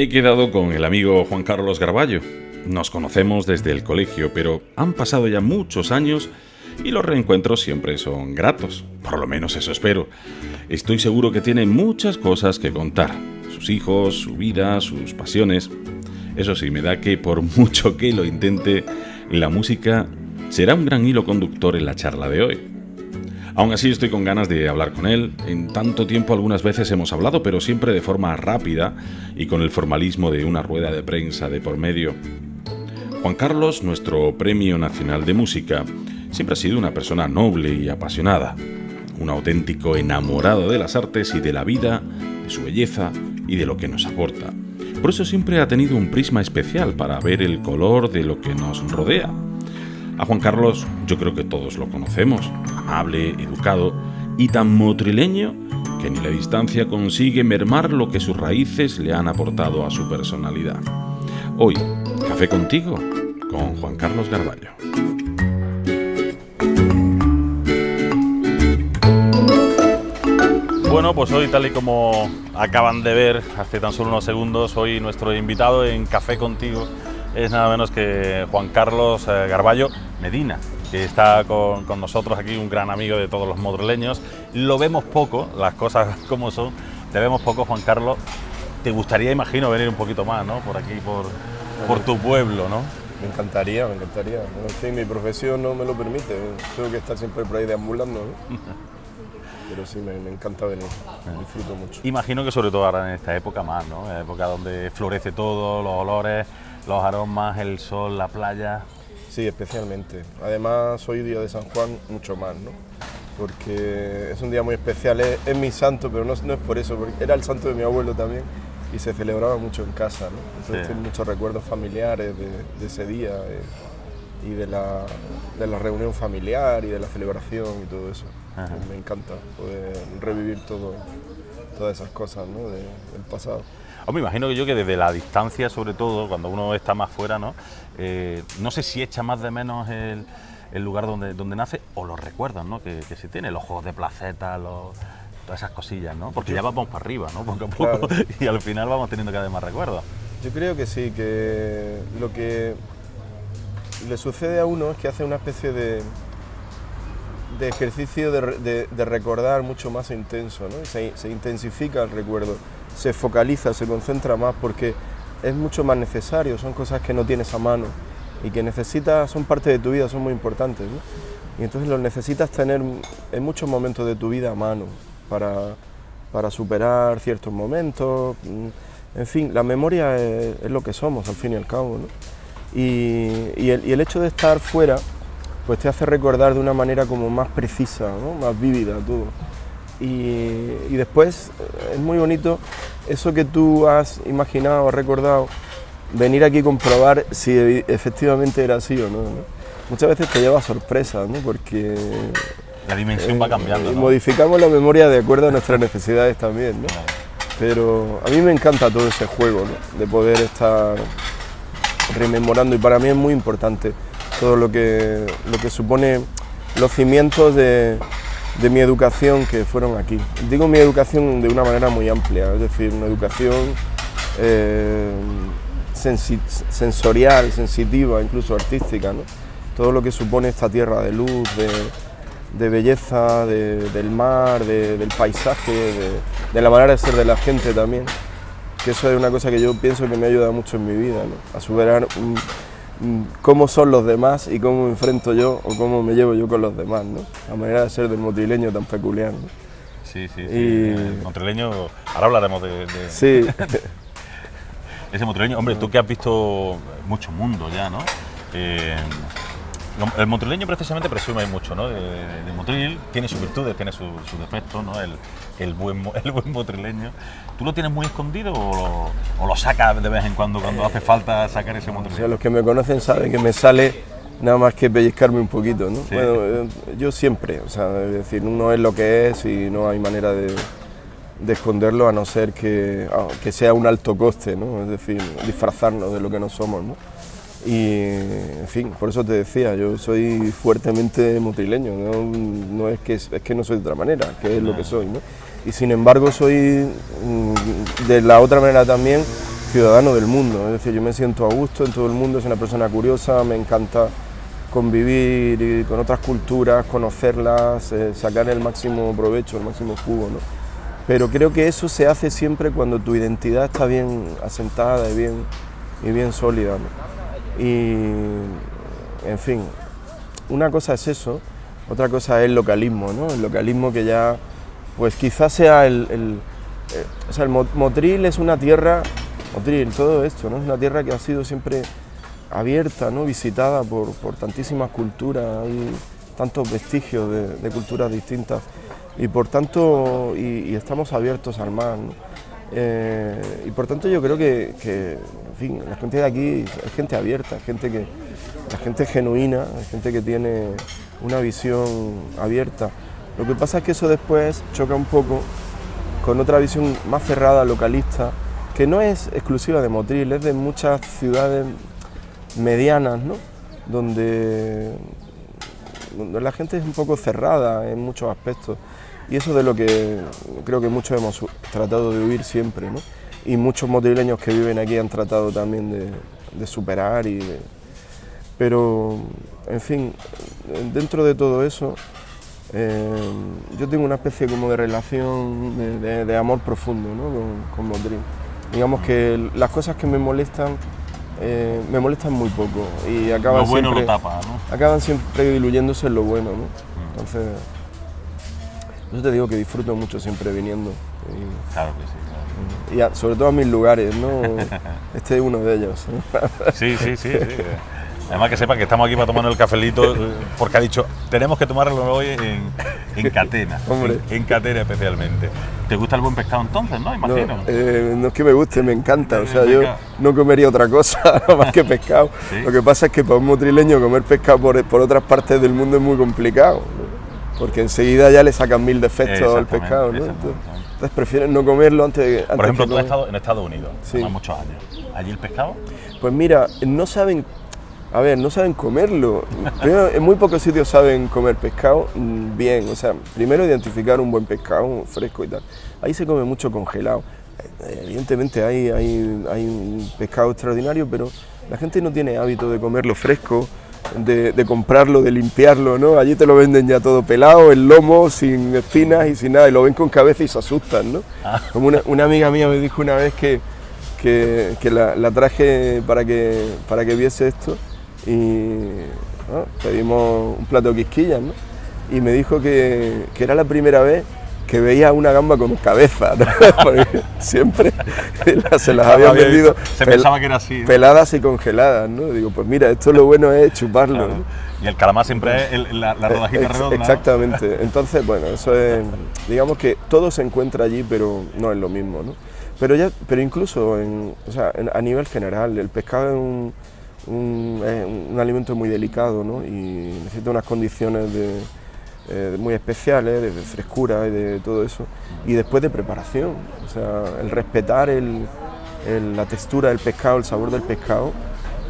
He quedado con el amigo Juan Carlos Garballo. Nos conocemos desde el colegio, pero han pasado ya muchos años y los reencuentros siempre son gratos. Por lo menos eso espero. Estoy seguro que tiene muchas cosas que contar. Sus hijos, su vida, sus pasiones. Eso sí, me da que por mucho que lo intente, la música será un gran hilo conductor en la charla de hoy. Aún así estoy con ganas de hablar con él. En tanto tiempo algunas veces hemos hablado, pero siempre de forma rápida y con el formalismo de una rueda de prensa de por medio. Juan Carlos, nuestro Premio Nacional de Música, siempre ha sido una persona noble y apasionada. Un auténtico enamorado de las artes y de la vida, de su belleza y de lo que nos aporta. Por eso siempre ha tenido un prisma especial para ver el color de lo que nos rodea. A Juan Carlos yo creo que todos lo conocemos, amable, educado y tan motrileño que ni la distancia consigue mermar lo que sus raíces le han aportado a su personalidad. Hoy, Café Contigo con Juan Carlos Garballo. Bueno, pues hoy, tal y como acaban de ver hace tan solo unos segundos, hoy nuestro invitado en Café Contigo es nada menos que Juan Carlos Garballo Medina, que está con nosotros aquí, un gran amigo de todos los madrileños. Lo vemos poco, las cosas como son, te vemos poco, Juan Carlos. Te gustaría, imagino, venir un poquito más, ¿no? Por aquí, por tu pueblo, ¿no? Me encantaría. Bueno, sí, mi profesión no me lo permite, tengo que estar siempre por ahí deambulando, ¿no? Pero sí, me encanta venir, disfruto mucho. Imagino que sobre todo ahora en esta época más, ¿no? En la época donde florece todo, los olores, los aromas, el sol, la playa. Sí, especialmente. Además, hoy día de San Juan, mucho más, ¿no? Porque es un día muy especial, es mi santo, pero no es por eso, porque era el santo de mi abuelo también y se celebraba mucho en casa, ¿no? Entonces tengo muchos recuerdos familiares de ese día y de la reunión familiar y de la celebración y todo eso. Me encanta poder revivir todas esas cosas, ¿no? del pasado. Me imagino que desde la distancia, sobre todo, cuando uno está más fuera, ¿no? No sé si echa más de menos el lugar donde nace o los recuerdos, ¿no? que se tiene, los juegos de placeta, todas esas cosillas, ¿no? Porque ya vamos para arriba, ¿no? Poco a poco, claro. Y al final vamos teniendo cada vez más recuerdos. Yo creo que sí, que lo que le sucede a uno es que hace una especie de ejercicio de recordar mucho más intenso, ¿no? Se intensifica el recuerdo, se focaliza, se concentra más porque es mucho más necesario, son cosas que no tienes a mano y que necesitas, son parte de tu vida, son muy importantes, ¿no? Y entonces los necesitas tener en muchos momentos de tu vida a mano para superar ciertos momentos. En fin, la memoria es lo que somos al fin y al cabo, ¿no? Y el hecho de estar fuera pues te hace recordar de una manera como más precisa, ¿no? Más vívida todo. Y después es muy bonito eso que tú has imaginado, has recordado, venir aquí y comprobar si efectivamente era así o no, ¿no? Muchas veces te lleva sorpresa, ¿no? Porque la dimensión va cambiando, ¿no? Modificamos la memoria de acuerdo a nuestras necesidades también, ¿no? Pero a mí me encanta todo ese juego, ¿no? De poder estar rememorando, y para mí es muy importante todo lo que supone los cimientos de mi educación que fueron aquí. Digo mi educación de una manera muy amplia, es decir, una educación sensorial, sensitiva, incluso artística, ¿no? Todo lo que supone esta tierra de luz, de belleza, del mar, del paisaje, de la manera de ser de la gente también, que eso es una cosa que yo pienso que me ayuda mucho en mi vida, ¿no? A superar cómo son los demás y cómo me enfrento yo o cómo me llevo yo con los demás, ¿no? La manera de ser del motrileño tan peculiar, ¿no? Sí. El motrileño, ahora hablaremos de sí. Ese motrileño. Hombre, tú que has visto mucho mundo ya, ¿no? El motrileño precisamente presume mucho, ¿no? de Motril, tiene sus virtudes, tiene sus defectos, ¿no? El buen motrileño. ¿Tú lo tienes muy escondido o lo sacas de vez en cuando hace falta sacar ese motrileño? O sea, los que me conocen saben que me sale nada más que pellizcarme un poquito, ¿no? Sí. Bueno, yo siempre, o sea, es decir, uno es lo que es y no hay manera de esconderlo a no ser que sea un alto coste, ¿no? Es decir, disfrazarnos de lo que no somos, ¿no? Y, en fin, por eso te decía, yo soy fuertemente motrileño, no es que no soy de otra manera, que es lo que soy, ¿no? Y sin embargo soy de la otra manera también ciudadano del mundo, es decir, yo me siento a gusto en todo el mundo, soy una persona curiosa, me encanta convivir y con otras culturas, conocerlas, sacar el máximo provecho, el máximo jugo, ¿no? Pero creo que eso se hace siempre cuando tu identidad está bien asentada y bien sólida, ¿no? Y, en fin, una cosa es eso, otra cosa es el localismo, ¿no? El localismo que ya, pues quizás sea o sea, Motril es una tierra, Motril, todo esto, ¿no? Es una tierra que ha sido siempre abierta, ¿no? Visitada por tantísimas culturas, hay tantos vestigios de culturas distintas y por tanto, y estamos abiertos al mar, ¿no? Y por tanto yo creo que, en fin, la gente de aquí es gente abierta, la gente genuina, es gente que tiene una visión abierta. Lo que pasa es que eso después choca un poco con otra visión más cerrada, localista, que no es exclusiva de Motril, es de muchas ciudades medianas, ¿no? Donde la gente es un poco cerrada en muchos aspectos y eso es de lo que creo que muchos hemos tratado de huir siempre, ¿no? Y muchos motrileños que viven aquí han tratado también de superar pero en fin, dentro de todo eso yo tengo una especie como de relación de amor profundo, ¿no? con Motril. Digamos que las cosas que me molestan muy poco y acaban lo bueno siempre, lo tapa, ¿no? Acaban siempre diluyéndose en lo bueno, ¿no? Entonces, yo te digo que disfruto mucho siempre viniendo. Claro que sí. Claro. Y sobre todo a mis lugares, ¿no? Este es uno de ellos. Sí. Además que sepa que estamos aquí para tomarnos el cafelito, porque ha dicho, tenemos que tomarlo hoy en Catena. Hombre. En Catena especialmente. ¿Te gusta el buen pescado entonces, no? Imagino. No es que me guste, me encanta. O sea, yo no comería otra cosa más que pescado. ¿Sí? Lo que pasa es que para un motrileño comer pescado por otras partes del mundo es muy complicado, ¿no? Porque enseguida ya le sacan 1000 defectos al pescado, ¿no? Entonces prefieren no comerlo antes. Por ejemplo, tú has estado en Estados Unidos, sí, hace muchos años. ¿Allí el pescado? Pues mira, no saben comerlo. Primero, en muy pocos sitios saben comer pescado bien. O sea, primero identificar un buen pescado fresco y tal. Ahí se come mucho congelado. Evidentemente hay un pescado extraordinario, pero la gente no tiene hábito de comerlo fresco, de comprarlo, de limpiarlo, ¿no? Allí te lo venden ya todo pelado, el lomo, sin espinas y sin nada, y lo ven con cabeza y se asustan, ¿no? Como una amiga mía me dijo una vez que la traje para que viese esto y ¿no? Pedimos un plato de quisquillas, ¿no? Y me dijo que era la primera vez que veía una gamba con cabeza, ¿no? Porque siempre se las habían vendido pensaba que era así, ¿no? Peladas y congeladas, ¿no? Digo, pues mira, esto lo bueno es chuparlo, claro. ¿no? Y el calamar siempre es la rodajita redonda. Exactamente. Entonces, bueno, eso es, digamos que todo se encuentra allí, pero no es lo mismo, ¿no? Pero incluso a nivel general, el pescado es un alimento muy delicado, ¿no? Y necesita unas condiciones muy especiales, de frescura y de todo eso. Y después de preparación, o sea, el respetar la textura del pescado, el sabor del pescado.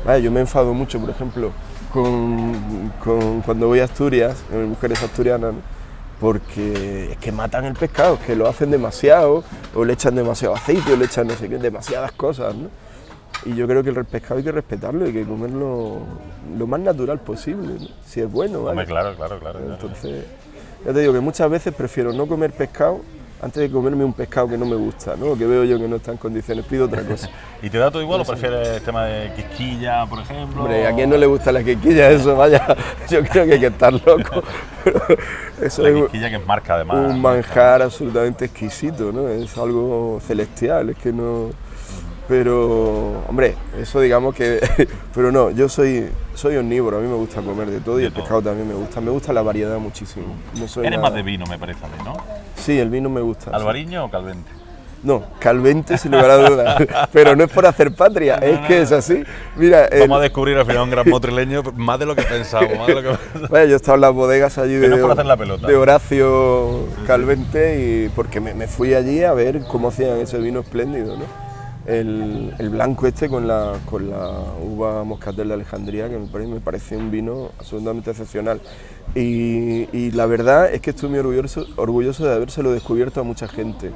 Vaya, yo me enfado mucho, por ejemplo, cuando voy a Asturias, con mis mujeres asturianas, ¿no? Porque es que matan el pescado, que lo hacen demasiado, o le echan demasiado aceite, o le echan no sé qué, demasiadas cosas, ¿no? Y yo creo que el pescado hay que respetarlo, hay que comerlo lo más natural posible, ¿no? Si es bueno, ¿vale? Hombre, claro. Entonces, ya te digo que muchas veces prefiero no comer pescado antes de comerme un pescado que no me gusta, ¿no? Que veo yo que no está en condiciones, pido otra cosa. ¿Y te da todo igual o prefieres el tema de quisquilla, por ejemplo? Hombre, ¿a quién no le gusta la quisquilla? Eso, vaya, yo creo que hay que estar loco. Pero eso la quisquilla que es marca, además. Un manjar absolutamente exquisito, ¿no? Es algo celestial, es que no... Pero, hombre, eso digamos que... Pero no, yo soy omnívoro, a mí me gusta comer de todo y el pescado también me gusta la variedad muchísimo. Eres más de vino, me parece, ¿no? Sí, el vino me gusta. ¿Albariño sí. o Calvente? No, Calvente sin lugar a dudas, pero no es por hacer patria, es que es así. Mira, vamos a descubrir al final un gran motrileño, más de lo que pensamos. Vaya, yo he estado en las bodegas allí no por hacer la pelota, de Horacio Calvente y porque me fui allí a ver cómo hacían ese vino espléndido, ¿no? El blanco este con la uva Moscatel de Alejandría, que me parece un vino absolutamente excepcional. Y la verdad es que estoy muy orgulloso de habérselo descubierto a mucha gente.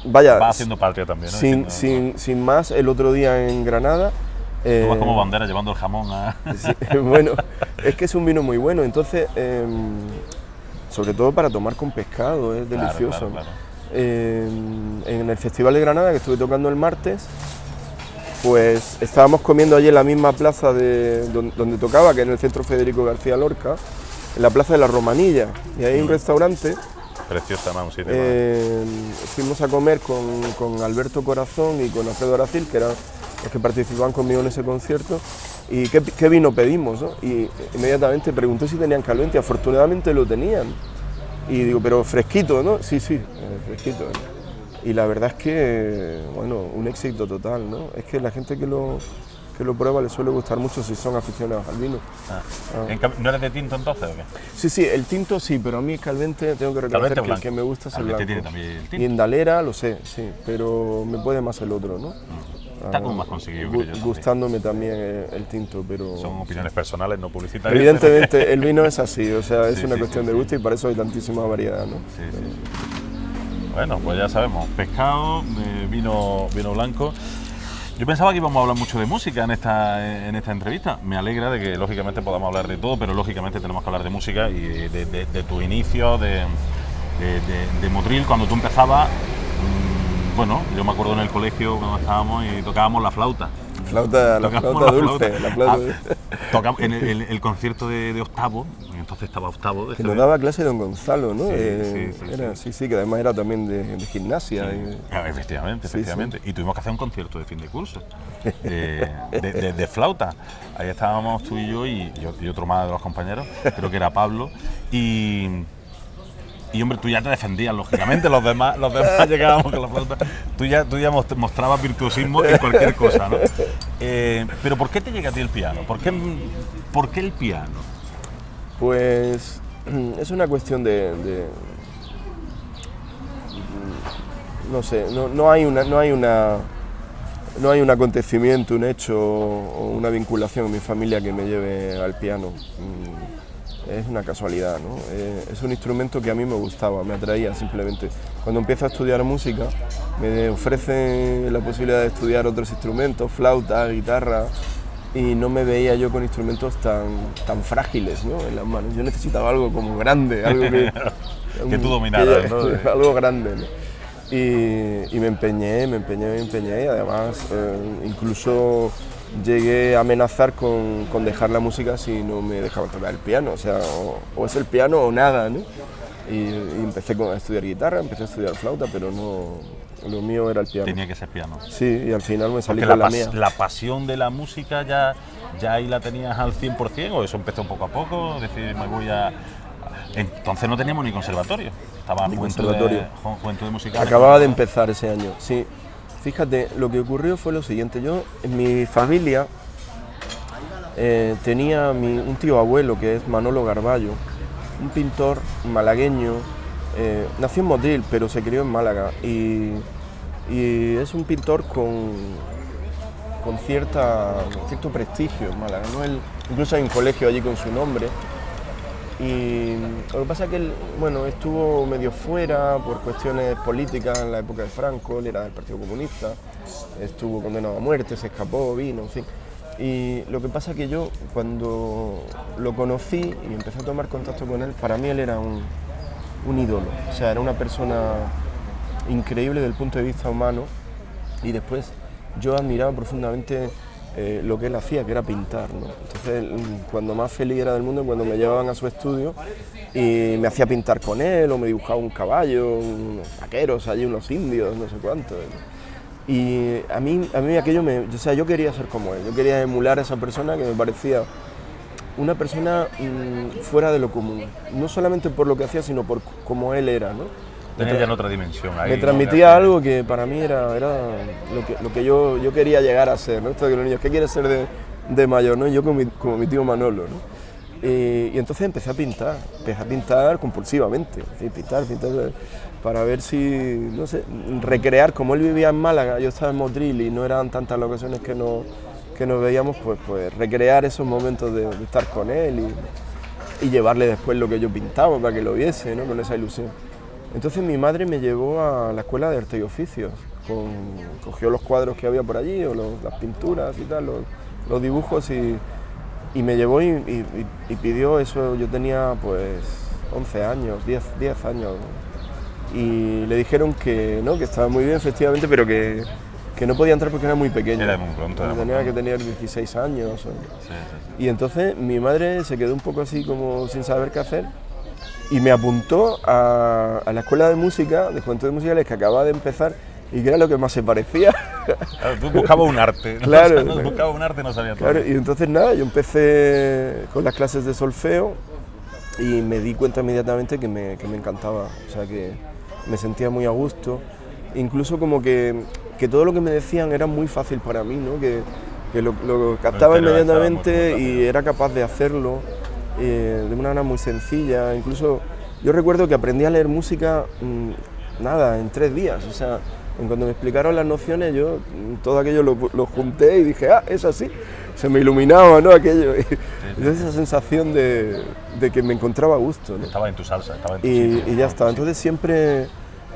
Vaya, va haciendo patria también, ¿no? Sin más, el otro día en Granada... Tú vas como bandera llevando el jamón a... Sí, bueno, es que es un vino muy bueno, entonces, sobre todo para tomar con pescado, es delicioso. Claro. En el Festival de Granada, que estuve tocando el martes, pues estábamos comiendo allí en la misma plaza donde tocaba, que en el Centro Federico García Lorca, en la Plaza de la Romanilla, y hay un restaurante. Preciosa, vamos, sí. Fuimos a comer con Alberto Corazón y con Alfredo Aracil, que eran los que participaban conmigo en ese concierto, y qué vino pedimos, ¿no? Y inmediatamente pregunté si tenían Calvente, afortunadamente lo tenían, y digo, pero fresquito, ¿no? Sí, fresquito, ¿no? Y la verdad es que, bueno, un éxito total, ¿no? Es que la gente que lo prueba le suele gustar mucho si son aficionados al vino. ¿No eres de tinto entonces o qué? Sí, el tinto sí, pero a mí Calvente tengo que reconocer que el que me gusta es el blanco. Tiene también el tinto. Y en Dalera lo sé, sí, pero me puede más el otro, ¿no? Está como más conseguido, creo yo. Gustándome también el tinto, pero... Son opiniones personales, no publicitarias. Evidentemente el vino es así, o sea, es una sí, cuestión de gusto y para eso hay tantísima variedad, ¿no? Sí. Bueno, pues ya sabemos, pescado, vino blanco. Yo pensaba que íbamos a hablar mucho de música en esta entrevista. Me alegra de que lógicamente podamos hablar de todo, pero lógicamente tenemos que hablar de música y de tu inicio, de Motril, cuando tú empezabas. Bueno, yo me acuerdo en el colegio cuando estábamos y tocábamos la flauta. La flauta dulce. Tocamos en el concierto de Octavo, entonces estaba Octavo. Que nos daba clase don Gonzalo, ¿no? Sí, que además era también de gimnasia. Sí. Efectivamente. Y tuvimos que hacer un concierto de fin de curso, de flauta. Ahí estábamos tú y yo y otro más de los compañeros, creo que era Pablo, y hombre, tú ya te defendías, lógicamente, los demás llegábamos con la flauta. Tú ya mostrabas virtuosismo en cualquier cosa, ¿no? Pero ¿por qué te llega a ti el piano? ¿Por qué el piano? Pues es una cuestión no sé, no hay un acontecimiento, un hecho o una vinculación en mi familia que me lleve al piano. Es una casualidad, ¿no? Es un instrumento que a mí me gustaba, me atraía simplemente. Cuando empiezo a estudiar música, me ofrecen la posibilidad de estudiar otros instrumentos, flauta, guitarra, y no me veía yo con instrumentos tan frágiles, ¿no?, en las manos. Yo necesitaba algo como grande, algo que tú dominaras, ¿no? Algo grande, ¿no? Y me empeñé, y además incluso llegué a amenazar con dejar la música si no me dejaba tocar el piano, o sea, o es el piano o nada, ¿no? Y empecé a estudiar guitarra, empecé a estudiar flauta, pero no, lo mío era el piano. Tenía que ser piano. Sí, y al final me salí con la mía. ¿La pasión de la música ya ahí la tenías al 100% o eso empezó poco a poco? Es decir, me voy a... Entonces no teníamos ni conservatorio, estaba Juventud de Música. Acababa de empezar ese año, sí. Fíjate, lo que ocurrió fue lo siguiente, yo en mi familia tenía un tío abuelo que es Manolo Garballo, un pintor malagueño, nació en Motril pero se crió en Málaga y es un pintor con cierto prestigio en Málaga, ¿no? Incluso hay un colegio allí con su nombre. Y lo que pasa es que él, bueno, estuvo medio fuera por cuestiones políticas en la época de Franco, él era del Partido Comunista, estuvo condenado a muerte, se escapó, vino, en fin. Y lo que pasa es que yo, cuando lo conocí y empecé a tomar contacto con él, para mí él era un ídolo, o sea, era una persona increíble desde el punto de vista humano, y después yo admiraba profundamente lo que él hacía, que era pintar, ¿no? Entonces, cuando más feliz era del mundo, cuando me llevaban a su estudio y me hacía pintar con él, o me dibujaba un caballo, unos vaqueros, allí unos indios, no sé cuánto. Y a mí aquello o sea, yo quería ser como él, yo quería emular a esa persona que me parecía una persona fuera de lo común, no solamente por lo que hacía, sino por cómo él era, ¿no? Tenía ya en otra dimensión ahí. Me transmitía algo que para mí era lo que yo quería llegar a ser, ¿no? Esto de que los niños, ¿qué quieres ser de mayor, ¿no? Yo como mi tío Manolo, ¿no? Y entonces empecé a pintar compulsivamente, es decir, pintar, para ver si, no sé, recrear, como él vivía en Málaga, yo estaba en Motril y no eran tantas las ocasiones que nos veíamos, pues recrear esos momentos de estar con él y llevarle después lo que yo pintaba para que lo viese, ¿no? Con esa ilusión. Entonces mi madre me llevó a la escuela de arte y oficios, cogió los cuadros que había por allí, o las pinturas y tal, los dibujos, y me llevó y pidió eso. Yo tenía pues 11 años, 10 años, ¿no? Y le dijeron que no, que estaba muy bien efectivamente, pero que no podía entrar porque era muy pequeño. Era muy pronto. Tenía que tener 16 años. Sí. Y entonces mi madre se quedó un poco así como sin saber qué hacer y me apuntó a la escuela de música, de Juventudes Musicales, que acababa de empezar y que era lo que más se parecía. Claro, tú buscabas un arte, ¿no? Claro, O sea, buscaba un arte, no sabía todo. Claro, y entonces nada, yo empecé con las clases de solfeo y me di cuenta inmediatamente que me encantaba, o sea, que me sentía muy a gusto, incluso como que todo lo que me decían era muy fácil para mí, ¿no? Que lo captaba inmediatamente y era capaz de hacerlo de una manera muy sencilla. Incluso yo recuerdo que aprendí a leer música en 3 días, o sea, cuando me explicaron las nociones yo todo aquello lo junté y dije, es así, se me iluminaba, ¿no? Aquello. Entonces esa sensación de que me encontraba a gusto, ¿no? Estaba en tu salsa, estaba en tu sitio, y ya está. Entonces siempre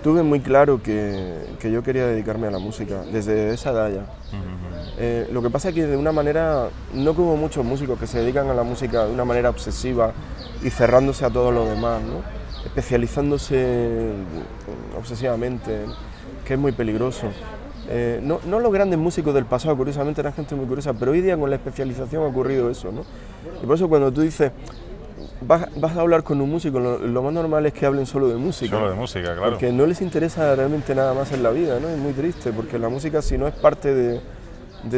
tuve muy claro que yo quería dedicarme a la música, desde esa edad ya. Lo que pasa es que de una manera, no como muchos músicos que se dedican a la música de una manera obsesiva y cerrándose a todo lo demás, ¿no? Especializándose obsesivamente, que es muy peligroso. No los grandes músicos del pasado, curiosamente, eran gente muy curiosa, pero hoy día con la especialización ha ocurrido eso, ¿no? Y por eso cuando tú dices, vas a hablar con un músico, lo más normal es que hablen solo de música. Solo de música, claro. Porque no les interesa realmente nada más en la vida, ¿no? Es muy triste, porque la música, si no es parte de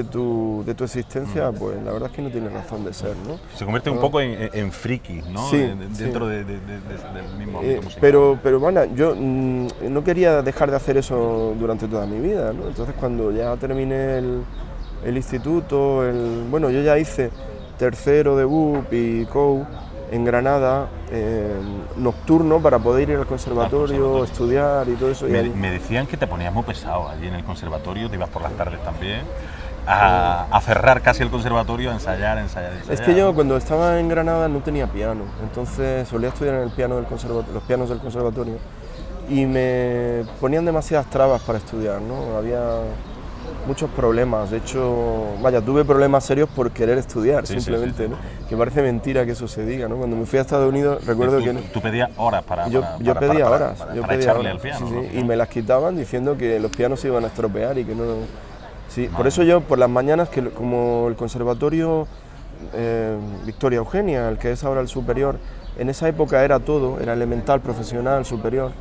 tu existencia, pues la verdad es que no tiene razón de ser, ¿no? Se convierte un poco en friki, ¿no? Sí, dentro del mismo ámbito musical. Pero bueno, yo no quería dejar de hacer eso durante toda mi vida, ¿no? Entonces cuando ya terminé el instituto, bueno, yo ya hice tercero de BUP y COU en Granada, nocturno, para poder ir al conservatorio, estudiar y todo eso. Me decían que te ponías muy pesado allí en el conservatorio, te ibas por las tardes también, a cerrar casi el conservatorio, a ensayar. Es que yo cuando estaba en Granada no tenía piano, entonces solía estudiar en el piano del conservatorio, los pianos del conservatorio, y me ponían demasiadas trabas para estudiar, ¿no? Había muchos problemas, de hecho, tuve problemas serios por querer estudiar, simplemente, ¿no? Que parece mentira que eso se diga, ¿no? Cuando me fui a Estados Unidos, recuerdo que... Tú pedías horas para echarle al piano, sí, ¿no? Y me las quitaban diciendo que los pianos se iban a estropear y que no... Sí, por eso yo, por las mañanas, que como el conservatorio Victoria Eugenia, el que es ahora el superior, en esa época era todo, era elemental, profesional, superior,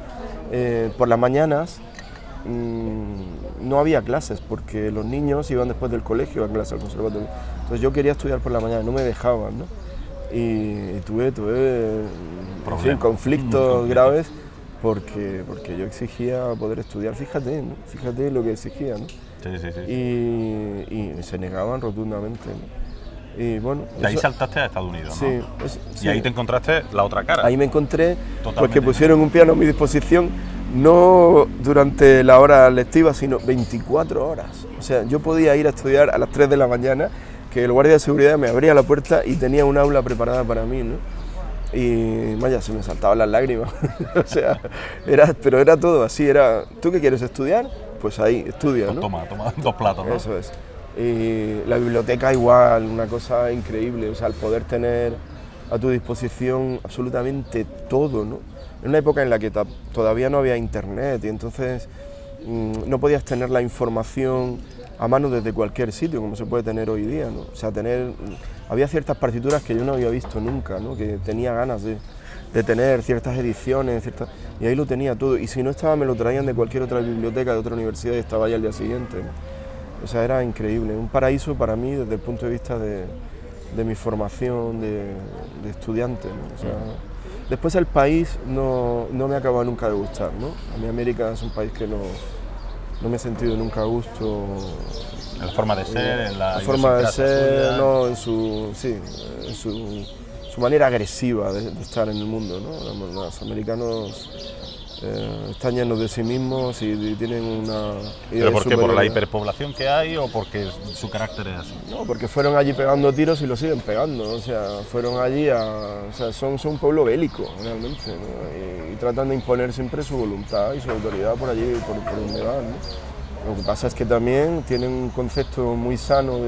por las mañanas no había clases porque los niños iban después del colegio a clase al conservatorio. Entonces yo quería estudiar por la mañana, no me dejaban, ¿no? Y tuve conflictos graves porque yo exigía poder estudiar. Fíjate, ¿no? Fíjate lo que exigía, ¿no? Sí. Y se negaban rotundamente, ¿no? Y bueno, de ahí saltaste a Estados Unidos, ¿no? Sí. Y ahí te encontraste la otra cara. Ahí me encontré, Totalmente. Porque pusieron un piano a mi disposición, no durante la hora lectiva, sino 24 horas. O sea, yo podía ir a estudiar a las 3 de la mañana, que el guardia de seguridad me abría la puerta y tenía un aula preparada para mí, ¿no? Y vaya, se me saltaban las lágrimas. O sea, pero era todo así, era, ¿tú qué quieres estudiar? Pues ahí, estudia, pues ¿no? Toma 2 platos, ¿no? Eso es. Y la biblioteca igual, una cosa increíble, o sea, el poder tener a tu disposición absolutamente todo, ¿no? En una época en la que todavía no había internet y entonces no podías tener la información a mano desde cualquier sitio, como se puede tener hoy día, ¿no? O sea, había ciertas partituras que yo no había visto nunca, ¿no? Que tenía ganas de tener ciertas ediciones, y ahí lo tenía todo, y si no estaba me lo traían de cualquier otra biblioteca, de otra universidad, y estaba ahí al día siguiente, ¿no? O sea, era increíble, un paraíso para mí desde el punto de vista de mi formación de estudiante, ¿no? O sea, después el país no me ha acabado nunca de gustar, ¿no? A mí América es un país que no me he sentido nunca a gusto. En la forma de ser, en la forma de ser, suya. no, en su manera agresiva de estar en el mundo, ¿no? Los americanos están llenos de sí mismos y tienen una idea. ¿Pero por qué? ¿Por la superioridad. hiperpoblación que hay o porque su carácter es así? No, porque fueron allí pegando tiros y lo siguen pegando, o sea, fueron allí o sea, son un pueblo bélico, realmente, ¿no? Y tratan de imponer siempre su voluntad y su autoridad por allí, por donde van, ¿no? Lo que pasa es que también tienen un concepto muy sano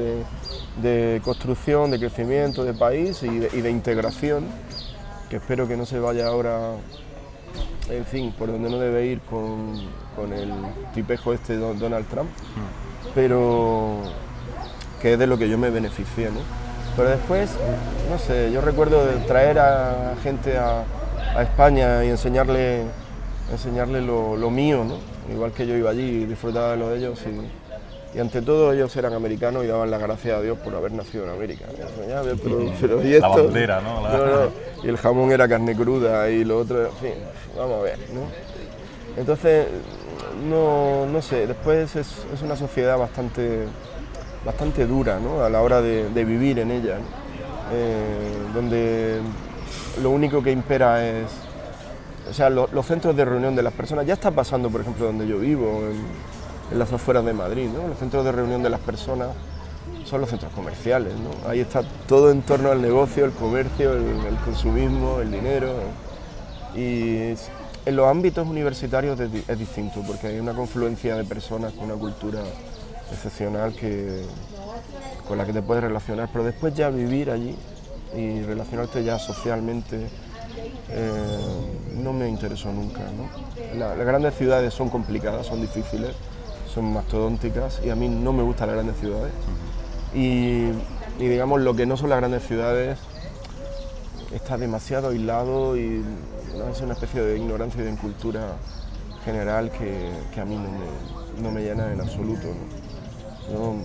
de construcción, de crecimiento de país y de integración, que espero que no se vaya ahora, en fin, por donde no debe ir con el tipejo este Donald Trump, pero que es de lo que yo me beneficié, ¿no? Pero después, no sé, yo recuerdo de traer a gente a España y enseñarle lo mío, ¿no? Igual que yo iba allí y disfrutaba de lo de ellos y ante todo ellos eran americanos y daban las gracias a Dios por haber nacido en América. Pero ¿y esto? La bandera, ¿no? No. Y el jamón era carne cruda y lo otro, en fin, vamos a ver, ¿no? Entonces, no sé, después es una sociedad bastante dura, ¿no? A la hora de vivir en ella, ¿no? Donde lo único que impera es, o sea, los centros de reunión de las personas. Ya está pasando, por ejemplo, donde yo vivo, en las afueras de Madrid, ¿no? Los centros de reunión de las personas son los centros comerciales, ¿no? Ahí está todo en torno al negocio, el comercio, el consumismo, el dinero. Y en los ámbitos universitarios es distinto, porque hay una confluencia de personas con una cultura excepcional con la que te puedes relacionar, pero después ya vivir allí y relacionarte ya socialmente no me interesó nunca, ¿no? Las grandes ciudades son complicadas, son difíciles, son mastodónticas y a mí no me gustan las grandes ciudades. Y digamos, lo que no son las grandes ciudades está demasiado aislado y es una especie de ignorancia y de incultura general que a mí no me llena en absoluto, ¿no?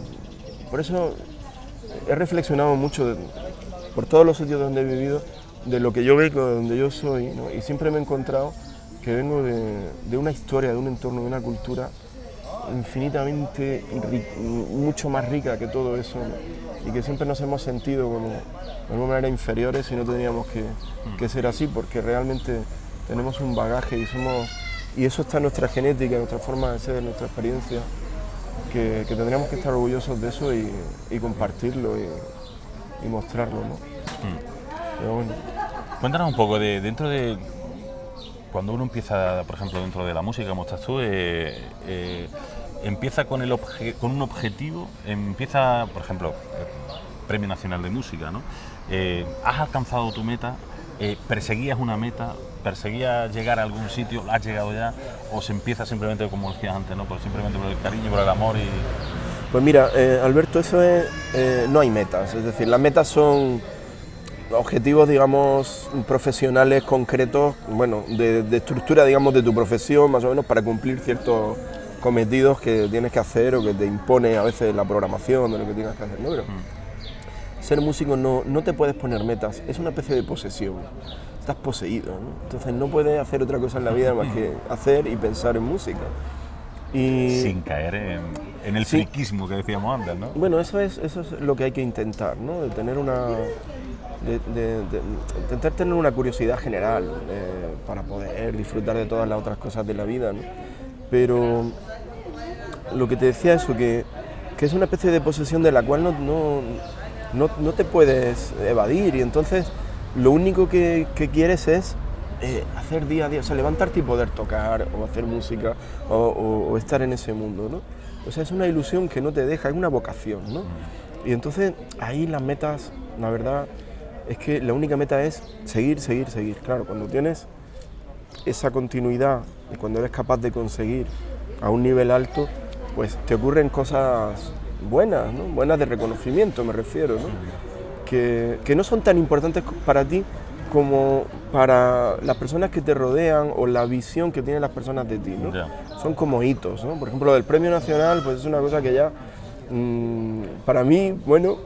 Por eso he reflexionado mucho por todos los sitios donde he vivido, de lo que yo vengo, de donde yo soy, ¿no? Y siempre me he encontrado que vengo de una historia, de un entorno, de una cultura infinitamente mucho más rica que todo eso, ¿no? Y que siempre nos hemos sentido como de alguna manera inferiores y no tendríamos que ser así, porque realmente tenemos un bagaje y eso está en nuestra genética, en nuestra forma de ser, en nuestra experiencia, que tendríamos que estar orgullosos de eso y compartirlo y mostrarlo, ¿no? Pero bueno. Cuéntanos un poco dentro de cuando uno empieza, por ejemplo, dentro de la música, como estás tú, empieza con un objetivo, empieza, por ejemplo, Premio Nacional de Música, ¿no? ¿Has alcanzado tu meta? ¿Perseguías una meta? ¿Perseguías llegar a algún sitio? ¿Has llegado ya? ¿O se empieza simplemente, como decías antes, ¿no? Simplemente por el cariño, por el amor y...? Pues mira, Alberto, eso es, no hay metas, es decir, las metas son objetivos, digamos, profesionales concretos, bueno, de estructura, digamos, de tu profesión, más o menos, para cumplir ciertos cometidos que tienes que hacer o que te impone a veces la programación de lo que tienes que hacer, ¿no? Pero ser músico no te puedes poner metas, es una especie de posesión, estás poseído, ¿no? Entonces no puedes hacer otra cosa en la vida más que hacer y pensar en música. Y sin caer en el friquismo que decíamos antes, ¿no? Bueno, eso es lo que hay que intentar, ¿no? De tener intentar tener una curiosidad general para poder disfrutar de todas las otras cosas de la vida, ¿no? Pero lo que te decía eso, que es una especie de posesión de la cual no te puedes evadir, y entonces lo único que quieres es hacer día a día, o sea, levantarte y poder tocar o hacer música o estar en ese mundo, ¿no? O sea, es una ilusión que no te deja, es una vocación, ¿no? Y entonces ahí las metas, la verdad es que la única meta es seguir. Claro, cuando tienes esa continuidad y cuando eres capaz de conseguir a un nivel alto, pues te ocurren cosas buenas, ¿no? Buenas de reconocimiento, me refiero, ¿no? Que no son tan importantes para ti como para las personas que te rodean o la visión que tienen las personas de ti, ¿no? Yeah. Son como hitos, ¿no? Por ejemplo, el Premio Nacional, pues es una cosa que ya, para mí, bueno,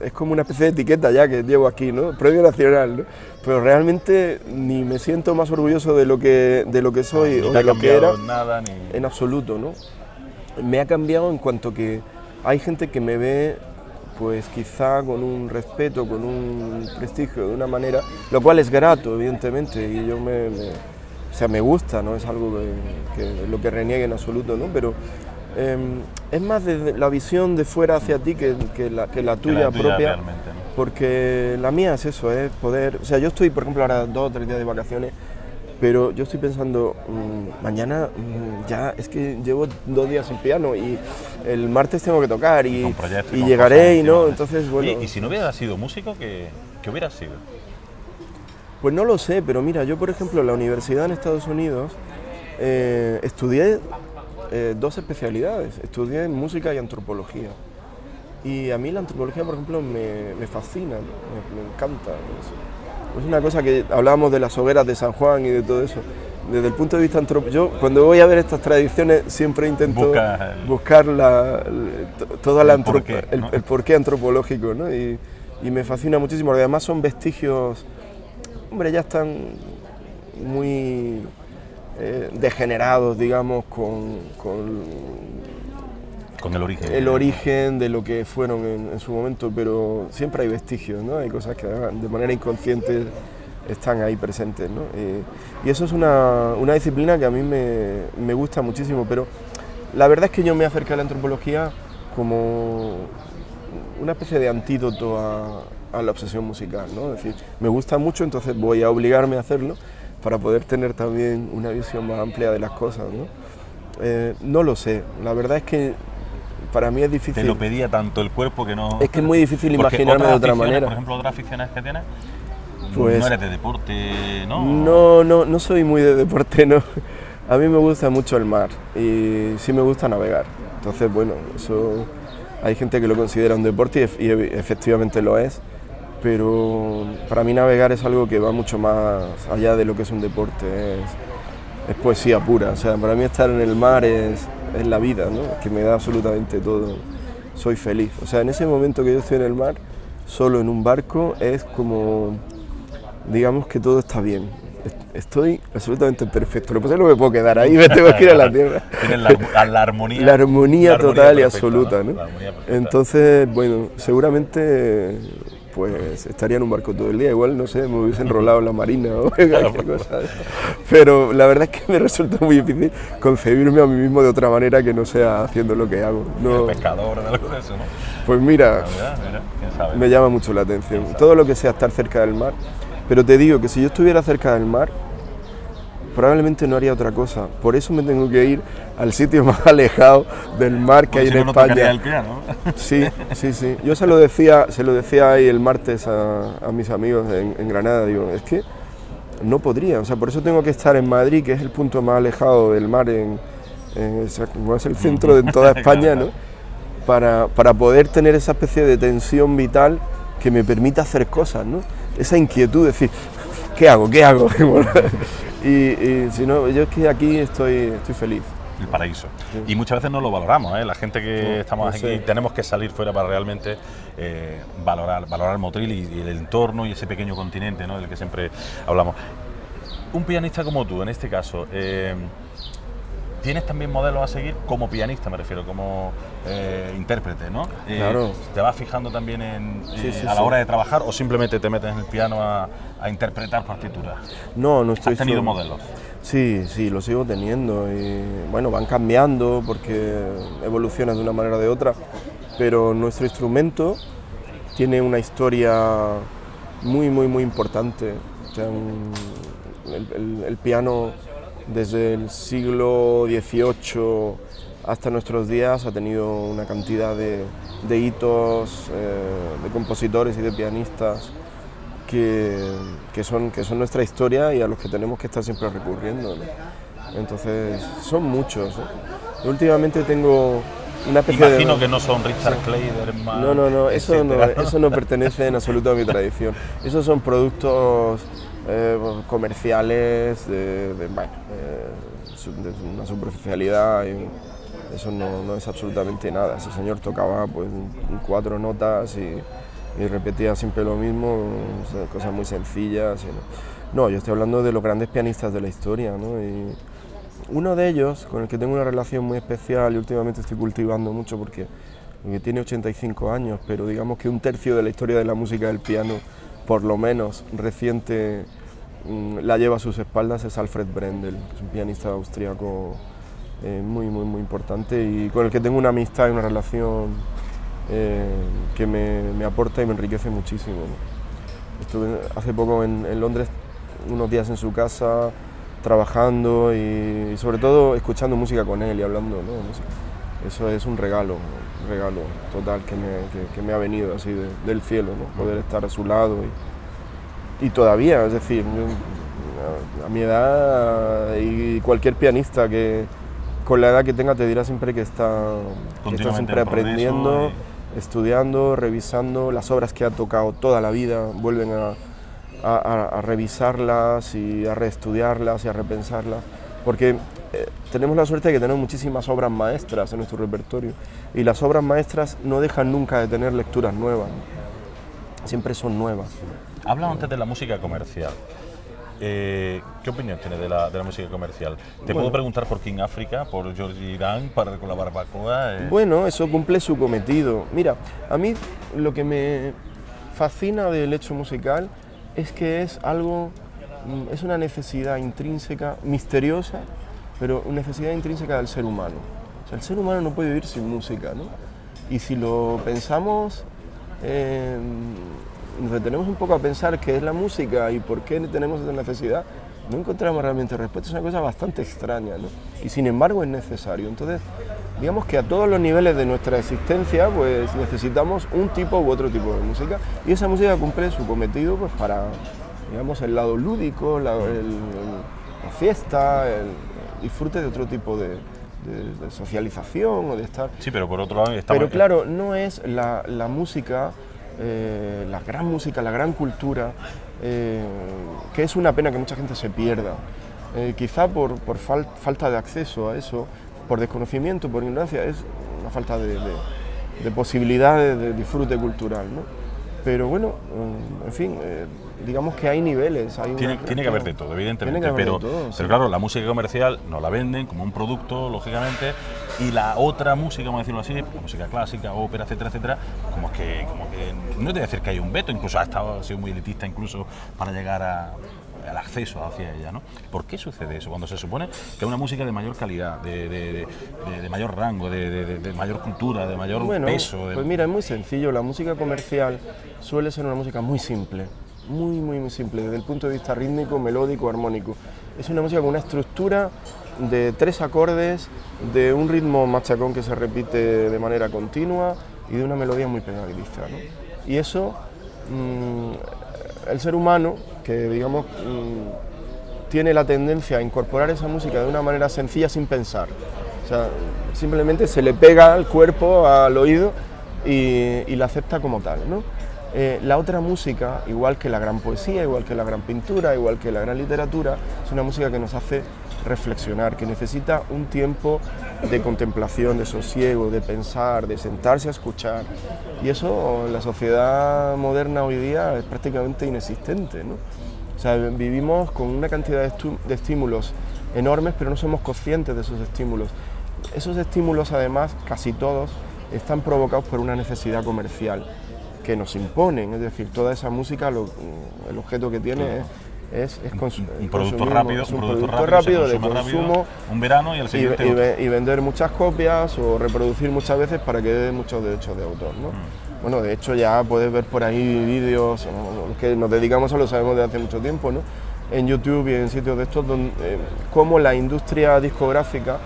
es como una especie de etiqueta ya que llevo aquí, ¿no? Premio Nacional, ¿no? Pero realmente ni me siento más orgulloso de lo que soy o de lo que era, nada, ni... en absoluto, ¿no? Me ha cambiado en cuanto que hay gente que me ve, pues quizá con un respeto, con un prestigio, de una manera, lo cual es grato, evidentemente, y yo sea, me gusta, no es algo que lo que reniegue en absoluto, ¿no? Pero es más de la visión de fuera hacia ti que la tuya propia, realmente, ¿no? porque la mía es eso, es poder, o sea, yo estoy, por ejemplo, ahora 2 o 3 días de vacaciones, pero yo estoy pensando, mañana ya es que llevo 2 días sin piano y el martes tengo que tocar y llegaré y no, entonces bueno. Oye, ¿y si no hubieras sido músico, qué hubieras sido? Pues no lo sé, pero mira, yo por ejemplo en la universidad en Estados Unidos estudié 2 especialidades, estudié música y antropología. Y a mí la antropología, por ejemplo, me fascina, me encanta. Es una cosa que hablábamos de las hogueras de San Juan y de todo eso. Desde el punto de vista antropológico, yo cuando voy a ver estas tradiciones siempre intento buscar el porqué antropológico, ¿no? Y me fascina muchísimo, porque además son vestigios, hombre, ya están muy degenerados, digamos, con el origen de lo que fueron en su momento, pero siempre hay vestigios, ¿no? Hay cosas que de manera inconsciente están ahí presentes, ¿no? Y eso es una disciplina que a mí me gusta muchísimo, pero la verdad es que yo me acerqué a la antropología como una especie de antídoto a la obsesión musical, ¿no? Es decir, me gusta mucho, entonces voy a obligarme a hacerlo para poder tener también una visión más amplia de las cosas, ¿no? No lo sé, la verdad es que para mí es difícil. Te lo pedía tanto el cuerpo que no... Es que es muy difícil imaginarme de otra manera. Por ejemplo, otras aficiones que tienes, pues, no eres de deporte, ¿no? No soy muy de deporte, no. A mí me gusta mucho el mar y sí me gusta navegar. Entonces, bueno, eso hay gente que lo considera un deporte y efectivamente lo es, pero para mí navegar es algo que va mucho más allá de lo que es un deporte, es poesía pura. O sea, para mí estar en el mar es la vida, ¿no? Que me da absolutamente todo. Soy feliz. O sea, en ese momento que yo estoy en el mar, solo en un barco, es como, digamos que todo está bien. Estoy absolutamente perfecto. Lo que pasa es que no me puedo quedar ahí, me tengo que ir a la tierra. Tienes la armonía. La armonía total perfecta, y absoluta, ¿no? La armonía perfecta. Entonces, bueno, seguramente pues estaría en un barco todo el día, igual, no sé, me hubiese enrolado en la marina o cualquier cosa. Pero la verdad es que me resulta muy difícil concebirme a mí mismo de otra manera que no sea haciendo lo que hago. No, pescador, de algo de eso, ¿no? Pues mira, ¿quién sabe? Me llama mucho la atención. Todo lo que sea estar cerca del mar. Pero te digo que si yo estuviera cerca del mar, probablemente no haría otra cosa. Por eso me tengo que ir al sitio más alejado del mar que hay en España. No el piano. Sí. Yo se lo decía ahí el martes a mis amigos en Granada. Digo, es que no podría. O sea, por eso tengo que estar en Madrid, que es el punto más alejado del mar, como es el centro de toda España, ¿no? Para poder tener esa especie de tensión vital que me permita hacer cosas, ¿no? Esa inquietud de decir, ¿qué hago? Y si no, yo es que aquí estoy feliz. El paraíso. Sí. Y muchas veces no lo valoramos, ¿eh? La gente que estamos aquí tenemos que salir fuera para realmente valorar Motril y el entorno y ese pequeño continente, ¿no? Del que siempre hablamos. Un pianista como tú, en este caso, ¿tienes también modelos a seguir como pianista, me refiero, como intérprete, ¿no? Claro. ¿Te vas fijando también a la hora de trabajar o simplemente te metes en el piano a interpretar partituras? No estoy... ¿Has tenido modelos? Sí, lo sigo teniendo y bueno, van cambiando porque evolucionan de una manera o de otra, pero nuestro instrumento tiene una historia muy importante. O sea, el piano desde el siglo XVIII hasta nuestros días ha tenido una cantidad de hitos, de compositores y de pianistas que son nuestra historia y a los que tenemos que estar siempre recurriendo, ¿no? Entonces, son muchos, ¿eh? Últimamente tengo una especie Imagino que no son Richard Clayderman. No, eso no pertenece en absoluto a mi tradición. Esos son productos comerciales de una superficialidad y eso no es absolutamente nada. Ese señor tocaba pues 4 notas y repetía siempre lo mismo, cosas muy sencillas. No, yo estoy hablando de los grandes pianistas de la historia, ¿no? Y uno de ellos, con el que tengo una relación muy especial y últimamente estoy cultivando mucho porque tiene 85 años, pero digamos que 1/3 de la historia de la música del piano, por lo menos reciente, la lleva a sus espaldas es Alfred Brendel, que es un pianista austríaco muy importante y con el que tengo una amistad y una relación que me aporta y me enriquece muchísimo, ¿no? Estuve hace poco en Londres, unos días en su casa, trabajando y sobre todo escuchando música con él y hablando, ¿no? Eso es un regalo total que me ha venido así del cielo, ¿no? Poder estar a su lado y todavía, es decir, a mi edad y cualquier pianista que con la edad que tenga te dirá siempre que está siempre aprendiendo, estudiando, revisando las obras que ha tocado toda la vida, vuelven a revisarlas y a reestudiarlas y a repensarlas, porque tenemos la suerte de que tenemos muchísimas obras maestras en nuestro repertorio y las obras maestras no dejan nunca de tener lecturas nuevas, siempre son nuevas. Habla antes de la música comercial. ¿Qué opinión tienes de la música comercial? Te puedo preguntar por King África, por Georgie Dan, con la barbacoa. Bueno, eso cumple su cometido. Mira, a mí lo que me fascina del hecho musical es que es una necesidad intrínseca, misteriosa, pero una necesidad intrínseca del ser humano. O sea, el ser humano no puede vivir sin música, ¿no? Y si lo pensamos, nos detenemos un poco a pensar qué es la música y por qué tenemos esa necesidad, no encontramos realmente respuesta, es una cosa bastante extraña, ¿no? Y sin embargo es necesario. Entonces, digamos que a todos los niveles de nuestra existencia pues necesitamos un tipo u otro tipo de música y esa música cumple su cometido pues para, digamos, el lado lúdico, la fiesta, el disfrute de otro tipo de socialización o de estar... Sí, pero por otro lado... Pero claro, no es la música... la gran música, la gran cultura, que es una pena que mucha gente se pierda, quizá por falta de acceso a eso, por desconocimiento, por ignorancia, es una falta de posibilidades de disfrute cultural, ¿no? Pero bueno, en fin, digamos que hay niveles. Tiene que haber de todo, evidentemente, pero claro, la música comercial nos la venden como un producto, lógicamente, y la otra música, vamos a decirlo así, la música clásica, ópera, etcétera, como que no te voy a decir que hay un veto, incluso ha sido muy elitista incluso para llegar al acceso hacia ella, ¿no? ¿Por qué sucede eso? Cuando se supone que es una música de mayor calidad, de mayor rango, de mayor cultura, de mayor peso. Pues mira, es muy sencillo, la música comercial suele ser una música muy simple, muy simple, desde el punto de vista rítmico, melódico, armónico. Es una música con una estructura de 3 acordes, de un ritmo machacón que se repite de manera continua y de una melodía muy pegadiza, ¿no? Y eso, el ser humano, que digamos tiene la tendencia a incorporar esa música de una manera sencilla sin pensar, o sea, simplemente se le pega al cuerpo, al oído y la acepta como tal, ¿no? La otra música, igual que la gran poesía, igual que la gran pintura, igual que la gran literatura, es una música que nos hace reflexionar, que necesita un tiempo de contemplación, de sosiego, de pensar, de sentarse a escuchar. Y eso en la sociedad moderna hoy día es prácticamente inexistente, ¿no? O sea, vivimos con una cantidad de estímulos enormes, pero no somos conscientes de esos estímulos. Esos estímulos, además, casi todos, están provocados por una necesidad comercial que nos imponen, es decir, toda esa música, el objeto que tiene es un producto rápido, de consumo, rápido, un verano y el siguiente y vender muchas copias o reproducir muchas veces para que dé muchos derechos de autor, ¿no? Bueno, de hecho ya puedes ver por ahí vídeos, que nos dedicamos a lo sabemos desde hace mucho tiempo, ¿no? En YouTube y en sitios de estos, donde cómo la industria discográfica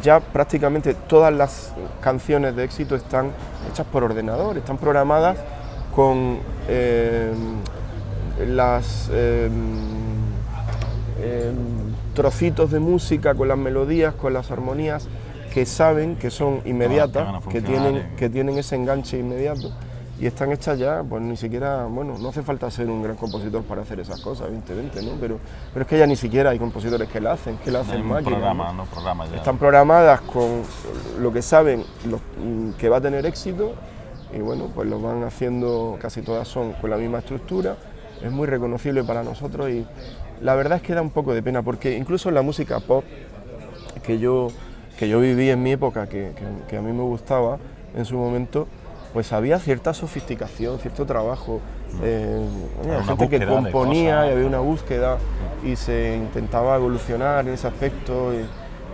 ya prácticamente todas las canciones de éxito están hechas por ordenador, están programadas con trocitos de música, con las melodías, con las armonías que saben que son inmediatas, que tienen ese enganche inmediato y están hechas ya, pues ni siquiera, bueno, no hace falta ser un gran compositor para hacer esas cosas, evidentemente, ¿no? Pero es que ya ni siquiera hay compositores que la hacen, máquinas, ¿no? Están programadas con lo que saben que va a tener éxito y bueno, pues lo van haciendo, casi todas son con la misma estructura, es muy reconocible para nosotros y la verdad es que da un poco de pena porque incluso la música pop que yo viví en mi época, que a mí me gustaba en su momento, pues había cierta sofisticación, cierto trabajo, había Una gente que búsqueda de componía cosas. y había una búsqueda y se intentaba evolucionar en ese aspecto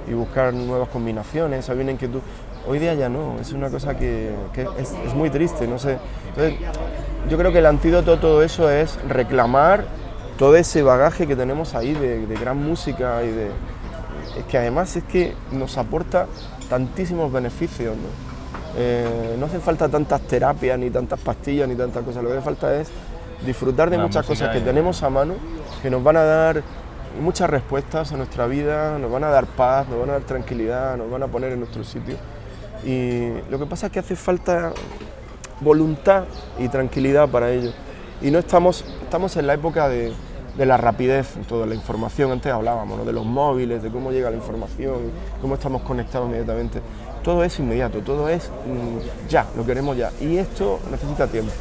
y buscar nuevas combinaciones, había una inquietud. Hoy día ya no, es una cosa que es muy triste, no sé. Entonces, yo creo que el antídoto a todo eso es reclamar todo ese bagaje que tenemos ahí de gran música y es que además es que nos aporta tantísimos beneficios, ¿no? No hace falta tantas terapias, ni tantas pastillas, ni tantas cosas, lo que hace falta es disfrutar de La muchas música cosas que y- tenemos a mano, que nos van a dar muchas respuestas a nuestra vida, nos van a dar paz, nos van a dar tranquilidad, nos van a poner en nuestro sitio. Y lo que pasa es que hace falta voluntad y tranquilidad para ello. Y no estamos en la época de la rapidez en toda la información. Antes hablábamos, ¿no?, de los móviles, de cómo llega la información, cómo estamos conectados inmediatamente. Todo es inmediato, todo es ya, lo queremos ya. Y esto necesita tiempo,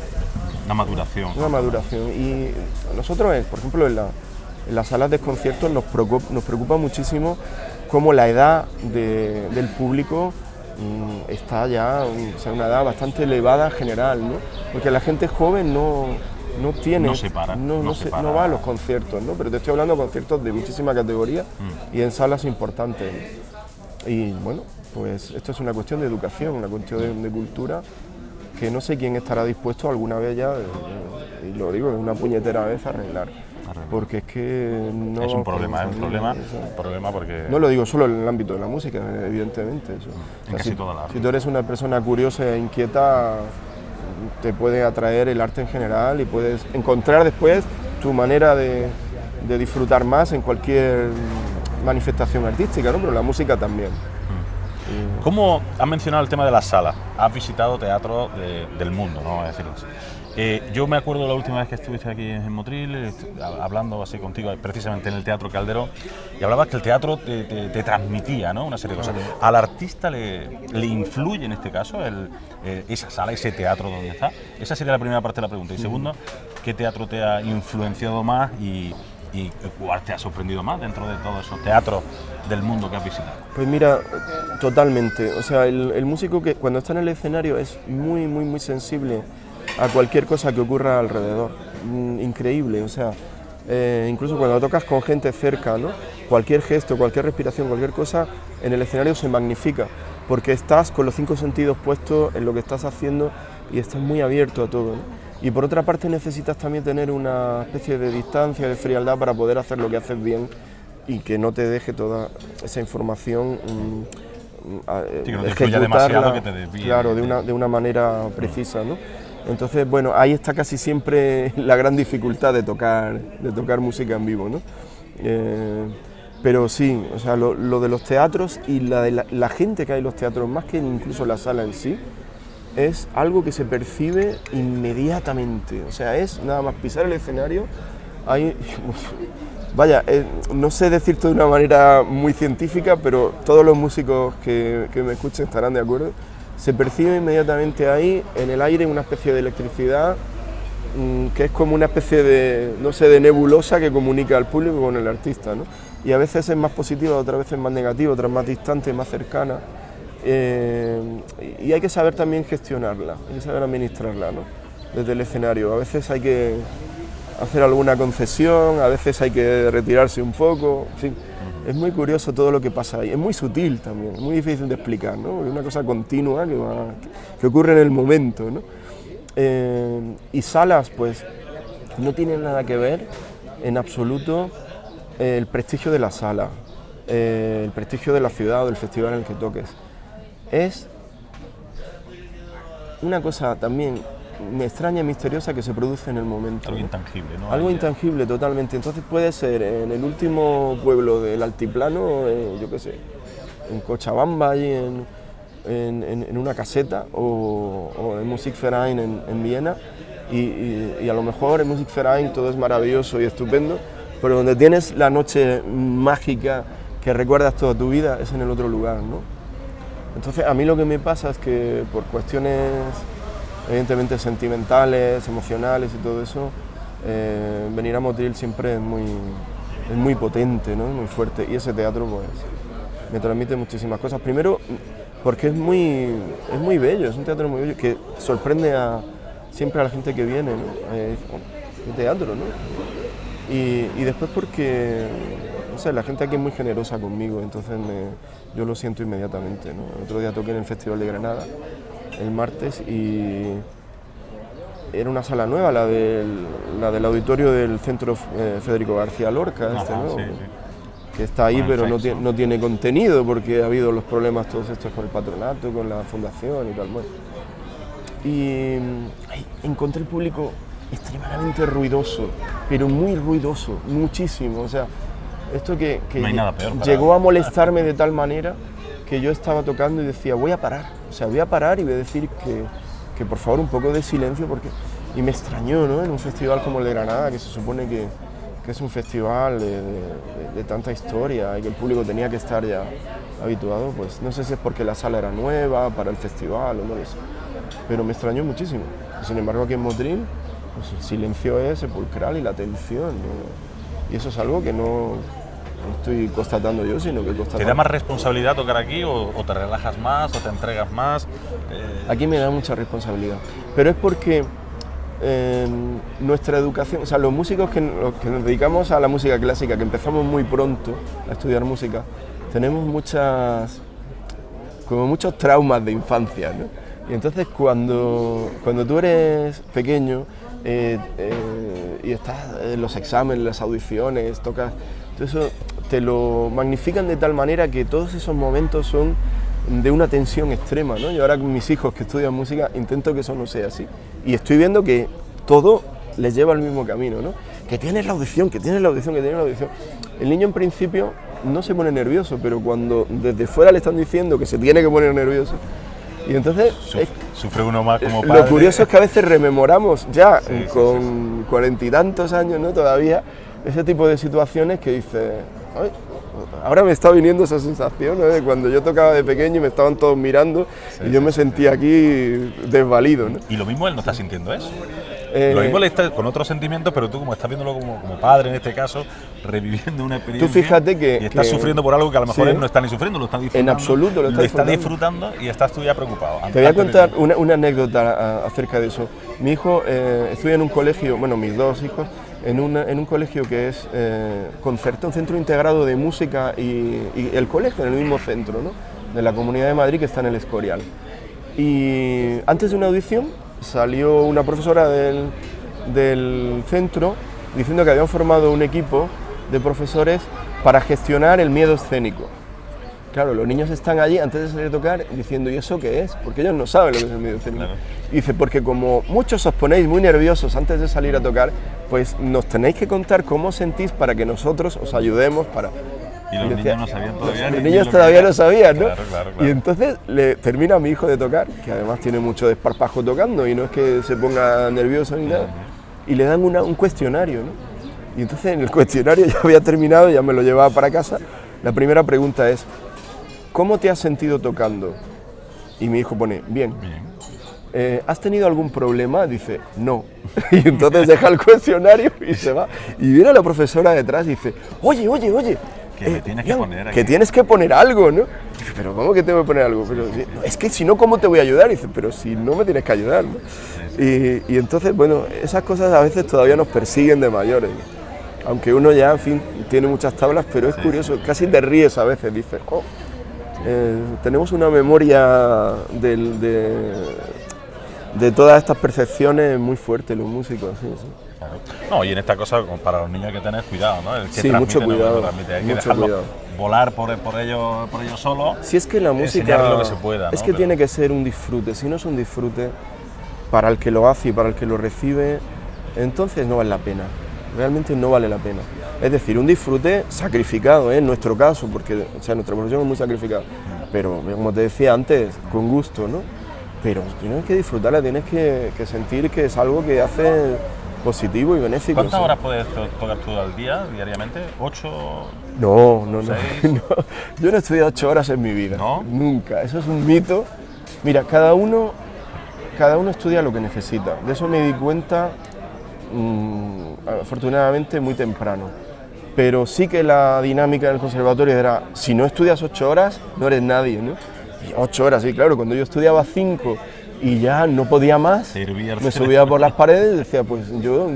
Una maduración. una maduración. Y a nosotros, por ejemplo, en las salas de conciertos nos preocupa muchísimo cómo la edad del público está ya, o sea, una edad bastante elevada en general, ¿no? Porque la gente joven no tiene, No se para, no va a los conciertos, ¿no? Pero te estoy hablando de conciertos de muchísima categoría y en salas importantes. Y bueno, pues esto es una cuestión de educación, una cuestión de cultura, que no sé quién estará dispuesto alguna vez ya, y lo digo, de una puñetera vez a arreglar. Porque es que no... Es un problema, eso. Porque... No lo digo solo en el ámbito de la música, evidentemente. Eso. En casi todas las si tú eres una persona curiosa e inquieta, te puede atraer el arte en general y puedes encontrar después tu manera de disfrutar más en cualquier manifestación artística, ¿no? Pero la música también. ¿Cómo has mencionado el tema de las salas? Has visitado teatros del mundo, ¿no? Es decir, yo me acuerdo la última vez que estuviste aquí en Motril, hablando así contigo, precisamente en el Teatro Calderón, y hablabas que el teatro te transmitía, ¿no?, una serie de cosas. ¿Al artista le influye en este caso esa sala, ese teatro donde está? Esa sería la primera parte de la pregunta. Y segundo, ¿qué teatro te ha influenciado más y cuál te ha sorprendido más dentro de todos esos teatros del mundo que has visitado? Pues mira, totalmente. O sea, el músico que cuando está en el escenario es muy, muy, muy sensible a cualquier cosa que ocurra alrededor. Increíble, o sea, incluso cuando tocas con gente cerca, ¿no? Cualquier gesto, cualquier respiración, cualquier cosa en el escenario se magnifica, porque estás con los 5 sentidos puestos en lo que estás haciendo y estás muy abierto a todo, ¿no? Y por otra parte necesitas también tener una especie de distancia, de frialdad para poder hacer lo que haces bien y que no te deje toda esa información Sí, que no te influya demasiado, que te desvíe. Claro, de una manera precisa, ¿no? Entonces, bueno, ahí está casi siempre la gran dificultad de tocar música en vivo, ¿no? Pero sí, o sea, lo de los teatros y la gente que hay en los teatros, más que incluso la sala en sí, es algo que se percibe inmediatamente. O sea, es nada más pisar el escenario, hay... Vaya, no sé decirte de una manera muy científica, pero todos los músicos que me escuchen estarán de acuerdo. Se percibe inmediatamente ahí, en el aire, una especie de electricidad que es como una especie de, no sé, de nebulosa que comunica al público con el artista, ¿no? Y a veces es más positiva, otras veces más negativa, otras más distante, más cercana. Y hay que saber también gestionarla, hay que saber administrarla, ¿no?, desde el escenario. A veces hay que hacer alguna concesión, a veces hay que retirarse un poco, en fin. Es muy curioso todo lo que pasa ahí, es muy sutil también, es muy difícil de explicar, ¿no? Es una cosa continua que ocurre en el momento, ¿no? Y salas, pues, no tienen nada que ver en absoluto el prestigio de la sala, el prestigio de la ciudad o del festival en el que toques. Es una cosa también me extraña y misteriosa que se produce en el momento. Algo ¿no? intangible, ¿no? Algo Ahí, intangible totalmente. Entonces puede ser en el último pueblo del altiplano, yo qué sé, en Cochabamba, allí en una caseta, o en Musikverein en Viena, y a lo mejor en Musikverein todo es maravilloso y estupendo, pero donde tienes la noche mágica que recuerdas toda tu vida es en el otro lugar, ¿no? Entonces a mí lo que me pasa es que por cuestiones evidentemente sentimentales, emocionales y todo eso, venir a Motril siempre es muy potente, ¿no? Muy fuerte, y ese teatro pues me transmite muchísimas cosas. Primero, porque es muy bello, es un teatro muy bello que sorprende siempre a la gente que viene, ¿no? El teatro, ¿no? Y después porque, no sé, la gente aquí es muy generosa conmigo, entonces yo lo siento inmediatamente, ¿no? El otro día toqué en el Festival de Granada, el martes, y era una sala nueva, la del auditorio del Centro Federico García Lorca, ¿no? Sí. Que está ahí, Bueno, pero no tiene contenido porque ha habido los problemas todos estos con el patronato, con la fundación y tal. Bueno. Y encontré el público extremadamente ruidoso, pero muy ruidoso, muchísimo. O sea, esto que no hay nada peor llegó a molestarme de tal manera que yo estaba tocando y decía, voy a parar. O sea, voy a parar y voy a decir que por favor un poco de silencio porque... Y me extrañó, ¿no? En un festival como el de Granada, que se supone que es un festival de tanta historia y que el público tenía que estar ya habituado, pues no sé si es porque la sala era nueva para el festival o no lo sé, pero me extrañó muchísimo. Sin embargo, aquí en Motril, pues el silencio es sepulcral y la tensión, ¿no? Y eso es algo que no estoy constatando yo, sino que constatando. ¿Te da más responsabilidad tocar aquí o te relajas más o te entregas más? Aquí me da mucha responsabilidad, pero es porque nuestra educación, o sea, los músicos que nos dedicamos a la música clásica, que empezamos muy pronto a estudiar música, tenemos muchos traumas de infancia, ¿no? Y entonces cuando tú eres pequeño y estás en los exámenes, las audiciones, tocas, todo eso te lo magnifican de tal manera que todos esos momentos son de una tensión extrema, ¿no? Yo ahora con mis hijos que estudian música intento que eso no sea así. Y estoy viendo que todo les lleva al mismo camino, ¿no? Que tienes la audición, que tienes la audición, que tienes la audición. El niño en principio no se pone nervioso, pero cuando desde fuera le están diciendo que se tiene que poner nervioso, y entonces... Sufre uno más como padre. Lo curioso es que a veces rememoramos ya con 40 y tantos años, ¿no? Todavía ese tipo de situaciones que dices... Ahora me está viniendo esa sensación, ¿no? De cuando yo tocaba de pequeño y me estaban todos mirando y yo me sentía aquí desvalido, ¿no? Y lo mismo él no está sintiendo eso. Lo mismo él está con otros sentimientos, pero tú como estás viéndolo como padre en este caso, reviviendo una experiencia. Tú fíjate que... Y estás sufriendo por algo que a lo mejor él no está ni sufriendo, lo está disfrutando. En absoluto lo está disfrutando y estás tú ya preocupado. Te voy a contar una anécdota acerca de eso. Mi hijo estudia en un colegio, bueno, mis dos hijos, en un colegio que es Concerta, un centro integrado de música y el colegio en el mismo centro, ¿no? De la Comunidad de Madrid, que está en el Escorial. Y antes de una audición salió una profesora del centro diciendo que habían formado un equipo de profesores para gestionar el miedo escénico. Claro, los niños están allí antes de salir a tocar diciendo, ¿y eso qué es? Porque ellos no saben lo que es el miedo escénico. Claro. Y dice, porque como muchos os ponéis muy nerviosos antes de salir a tocar, pues nos tenéis que contar cómo sentís para que nosotros os ayudemos para... Y los niños no sabían todavía. Los niños todavía no sabían, ¿no? Claro. Y entonces termina mi hijo de tocar, que además tiene mucho desparpajo tocando y no es que se ponga nervioso ni nada, y le dan un cuestionario, ¿no? Y entonces en el cuestionario ya había terminado, ya me lo llevaba para casa. La primera pregunta es, ¿cómo te has sentido tocando? Y mi hijo pone, bien. ¿Has tenido algún problema? Dice, no. Y entonces deja el cuestionario y se va. Y viene la profesora detrás y dice, oye. Que me tienes que poner aquí. Que tienes que poner algo, ¿no? Dice, pero ¿cómo que tengo que poner algo? Pero, es que si no, ¿cómo te voy a ayudar? Dice, pero si no me tienes que ayudar, ¿no? Y entonces, bueno, esas cosas a veces todavía nos persiguen de mayores, ¿no? Aunque uno ya, en fin, tiene muchas tablas, pero es curioso, casi te ríes a veces, dices, tenemos una memoria de todas estas percepciones muy fuerte los músicos, sí. Claro. No, y en esta cosa, para los niños hay que tener cuidado, ¿no? El que sí, mucho cuidado. Hay que dejarlo volar por ellos solos. Si es que la música lo que se pueda, ¿no? Es que tiene que ser un disfrute. Si no es un disfrute para el que lo hace y para el que lo recibe, entonces no vale la pena. Realmente no vale la pena. Es decir, un disfrute sacrificado, en nuestro caso, porque nuestra profesión es muy sacrificada. Pero, como te decía antes, con gusto, ¿no? Pero tienes que disfrutarla, tienes que sentir que es algo que hace positivo y benéfico. ¿Cuántas horas puedes tocar tú al día, diariamente? ¿8? No. Yo no he estudiado 8 horas en mi vida. ¿No? Nunca. Eso es un mito. Mira, cada uno estudia lo que necesita. De eso me di cuenta, afortunadamente, muy temprano. Pero sí que la dinámica del conservatorio era, si no estudias 8 horas, no eres nadie, ¿no? Y 8 horas, sí, claro, cuando yo estudiaba 5 y ya no podía más, me subía por las paredes y decía, pues yo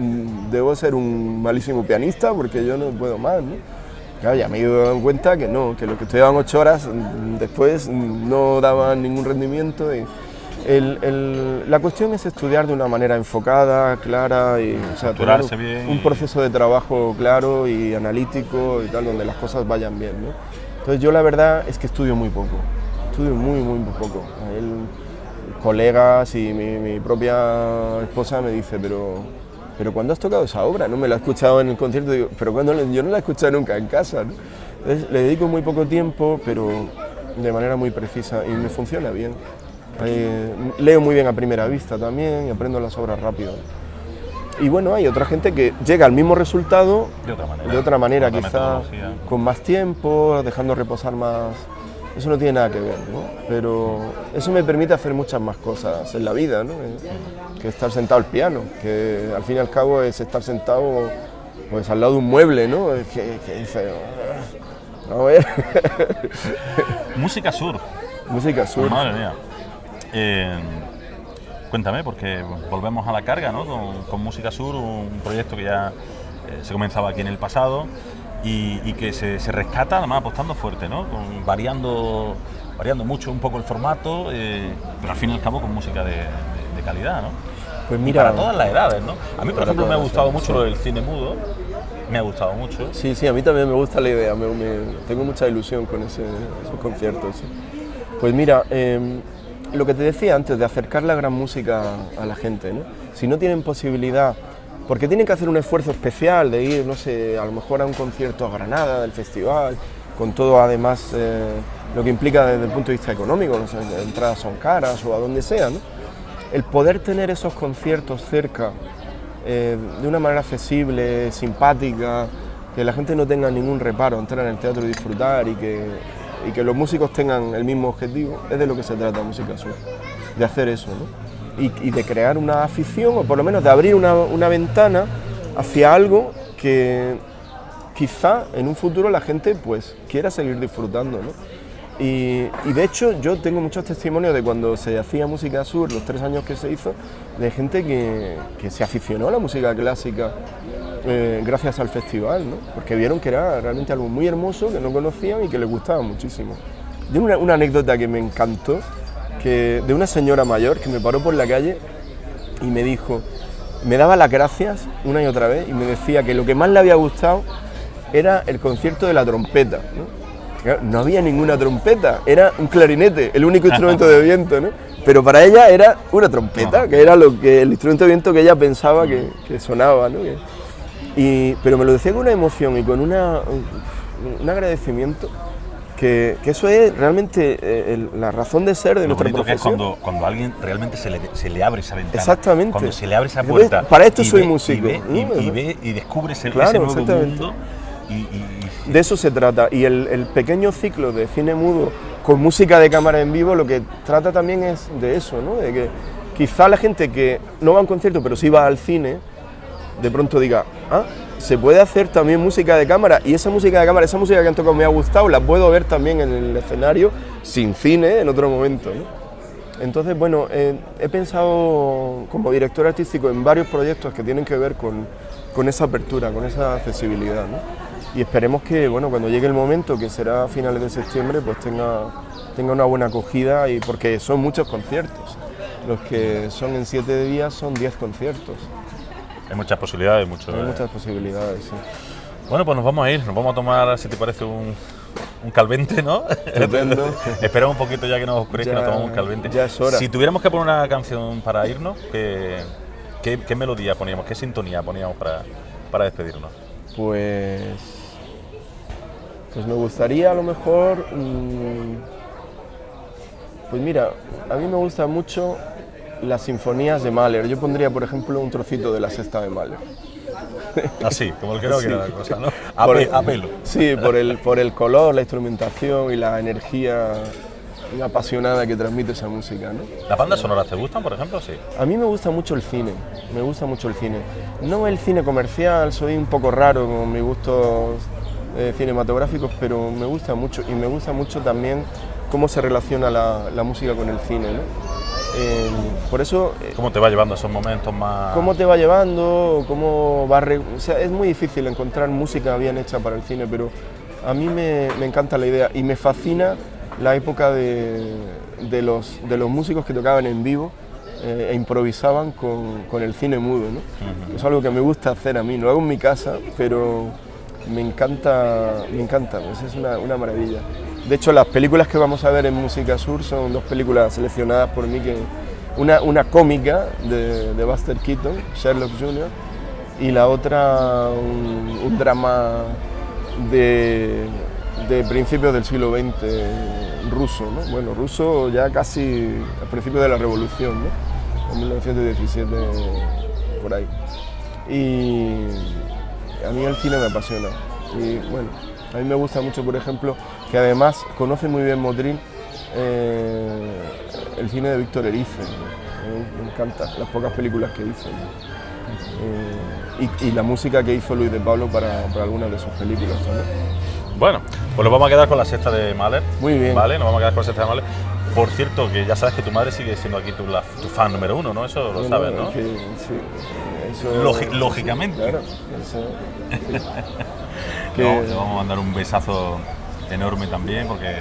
debo ser un malísimo pianista porque yo no puedo más, ¿no? Claro, ya me he ido dando cuenta que no, que lo que estudiaban 8 horas después no daban ningún rendimiento. Y la cuestión es estudiar de una manera enfocada, clara, y o sea, tener un proceso de trabajo claro y analítico y tal, donde las cosas vayan bien, ¿no? Entonces yo la verdad es que estudio muy poco, estudio muy poco. Colegas y mi propia esposa me dice, pero ¿cuándo has tocado esa obra? No me la he escuchado en el concierto, digo, pero yo no la he escuchado nunca en casa, ¿no? Entonces le dedico muy poco tiempo, pero de manera muy precisa y me funciona bien. Leo muy bien a primera vista también y aprendo las obras rápido. Y bueno, hay otra gente que llega al mismo resultado de otra manera quizá con más tiempo, dejando reposar más. Eso no tiene nada que ver, ¿no? Pero eso me permite hacer muchas más cosas en la vida, ¿no? Que estar sentado al piano, que al fin y al cabo es estar sentado pues al lado de un mueble, ¿no? Que dice, a ver. Música Sur. Música Sur. Madre mía. Cuéntame, porque volvemos a la carga, ¿no? Con Música Sur, un proyecto que ya se comenzaba aquí en el pasado. Y que se rescata, además apostando fuerte, ¿no? Variando mucho un poco el formato, pero al fin y al cabo con música de calidad, ¿no? Pues mira, y para todas las edades, ¿no? A mí, por ejemplo, me ha gustado mucho lo del cine mudo, me ha gustado mucho. Sí, a mí también me gusta la idea, tengo mucha ilusión con esos conciertos. ¿Sí? Pues mira, lo que te decía antes, de acercar la gran música a la gente, ¿no? Si no tienen posibilidad, porque tienen que hacer un esfuerzo especial de ir, no sé, a lo mejor a un concierto a Granada del festival, con todo además lo que implica desde el punto de vista económico, no sé, las entradas son caras o a donde sea, ¿no? El poder tener esos conciertos cerca, de una manera accesible, simpática, que la gente no tenga ningún reparo, entrar en el teatro y disfrutar y que los músicos tengan el mismo objetivo, es de lo que se trata Música Sur, de hacer eso, ¿no? Y de crear una afición, o por lo menos de abrir una ventana hacia algo que quizá en un futuro la gente pues quiera seguir disfrutando, ¿no? Y de hecho yo tengo muchos testimonios de cuando se hacía Música Sur, los 3 años que se hizo, de gente que se aficionó a la música clásica gracias al festival, ¿no? Porque vieron que era realmente algo muy hermoso, que no conocían y que les gustaba muchísimo. Yo una anécdota que me encantó, de una señora mayor que me paró por la calle y me dijo, me daba las gracias una y otra vez y me decía que lo que más le había gustado era el concierto de la trompeta, ¿no? No había ninguna trompeta, era un clarinete, el único instrumento de viento, ¿no? Pero para ella era una trompeta, que era el instrumento de viento que ella pensaba que sonaba, ¿no? Pero me lo decía con una emoción y con un agradecimiento. Que eso es realmente la razón de ser de nuestra profesión. Que es cuando a alguien realmente se le abre esa ventana. Exactamente. Cuando se le abre esa puerta. Para esto soy músico. Y descubre ese nuevo mundo. De eso se trata. Y el pequeño ciclo de cine mudo con música de cámara en vivo lo que trata también es de eso, ¿no? De que quizá la gente que no va a un concierto pero sí va al cine, de pronto diga, se puede hacer también música de cámara, y esa música de cámara, esa música que han tocado me ha gustado, la puedo ver también en el escenario sin cine en otro momento, ¿no? Entonces, bueno, he pensado como director artístico en varios proyectos que tienen que ver con esa apertura, con esa accesibilidad, ¿no? Y esperemos que, bueno, cuando llegue el momento, que será a finales de septiembre, pues tenga una buena acogida, y porque son muchos conciertos. Los que son en 7 días son 10 conciertos. Hay muchas posibilidades, Hay muchas posibilidades, sí. Bueno, pues nos vamos a ir, nos vamos a tomar, si te parece, un calvente, ¿no? Estupendo. Esperamos un poquito ya que nos oscurezca y nos tomamos un calvente. Ya es hora. Si tuviéramos que poner una canción para irnos, ¿qué melodía poníamos, qué sintonía poníamos para despedirnos? Pues me gustaría a lo mejor, pues mira, a mí me gusta mucho las sinfonías de Mahler. Yo pondría, por ejemplo, un trocito de la sexta de Mahler. Así, como el que no quiere la cosa, ¿no? A pelo. Sí, por el color, la instrumentación y la energía apasionada que transmite esa música, ¿no? ¿Las bandas sonoras te gustan, por ejemplo? Sí. A mí me gusta mucho el cine, No el cine comercial, soy un poco raro con mis gustos cinematográficos, pero me gusta mucho, y me gusta mucho también cómo se relaciona la música con el cine, ¿no? Por eso... ¿Cómo te va llevando esos momentos más...? ¿Cómo te va llevando? ¿Cómo va o sea, es muy difícil encontrar música bien hecha para el cine, pero a mí me encanta la idea y me fascina la época de los músicos que tocaban en vivo e improvisaban con el cine mudo, ¿no? Es algo que me gusta hacer a mí, lo hago en mi casa, pero me encanta, pues es una maravilla. De hecho, las películas que vamos a ver en Música Sur son 2 películas seleccionadas por mí, una cómica de Buster Keaton, Sherlock Jr., y la otra un drama de principios del siglo XX ruso, ¿no? Bueno, ruso ya casi al principio de la Revolución, ¿no? En 1917, por ahí. Y a mí el cine me apasiona. Y bueno, a mí me gusta mucho, por ejemplo, que además conoce muy bien Motril el cine de Víctor Erice. Me encanta las pocas películas que hizo. Y la música que hizo Luis de Pablo para algunas de sus películas también. Bueno, pues nos vamos a quedar con la sexta de Mahler. Muy bien. Vale, nos vamos a quedar con la sexta de Mahler. Por cierto, que ya sabes que tu madre sigue siendo aquí tu fan número 1, ¿no? Eso lo sabes, ¿no? Sí, eso, Lógicamente. Claro, eso. No, le vamos a mandar un besazo enorme también, porque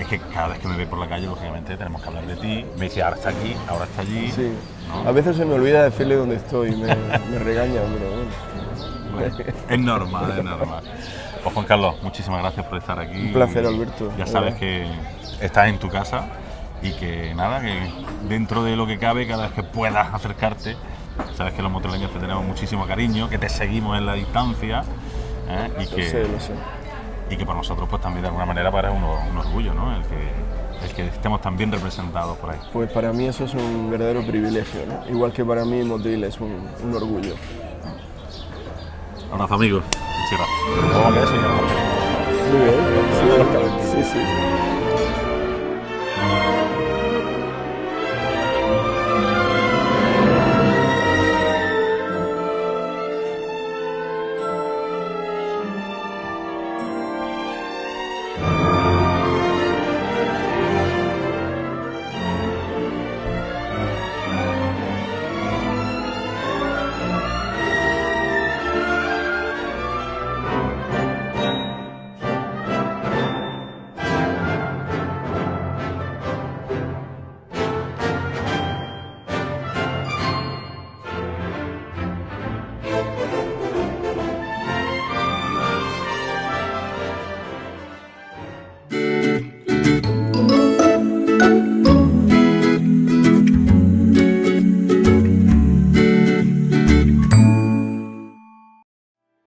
es que cada vez que me ve por la calle, lógicamente, tenemos que hablar de ti. Me dice, ahora está aquí, ahora está allí. Sí. ¿No? A veces se me olvida decirle dónde estoy, me regaña, pero bueno. Es normal, es normal. Pues Juan Carlos, muchísimas gracias por estar aquí. Un placer, Alberto. Ya sabes que estás en tu casa y que nada, que dentro de lo que cabe, cada vez que puedas acercarte, sabes que los motrileños te tenemos muchísimo cariño, que te seguimos en la distancia, y que, lo sé. Y que para nosotros pues también de alguna manera para un orgullo, ¿no? El que estemos tan bien representados por ahí. Pues para mí eso es un verdadero privilegio, ¿no? Igual que para mí Motril es un orgullo. Abrazo, amigos. Muchas gracias. ¿Cómo que eso? Muy bien, sí, sí.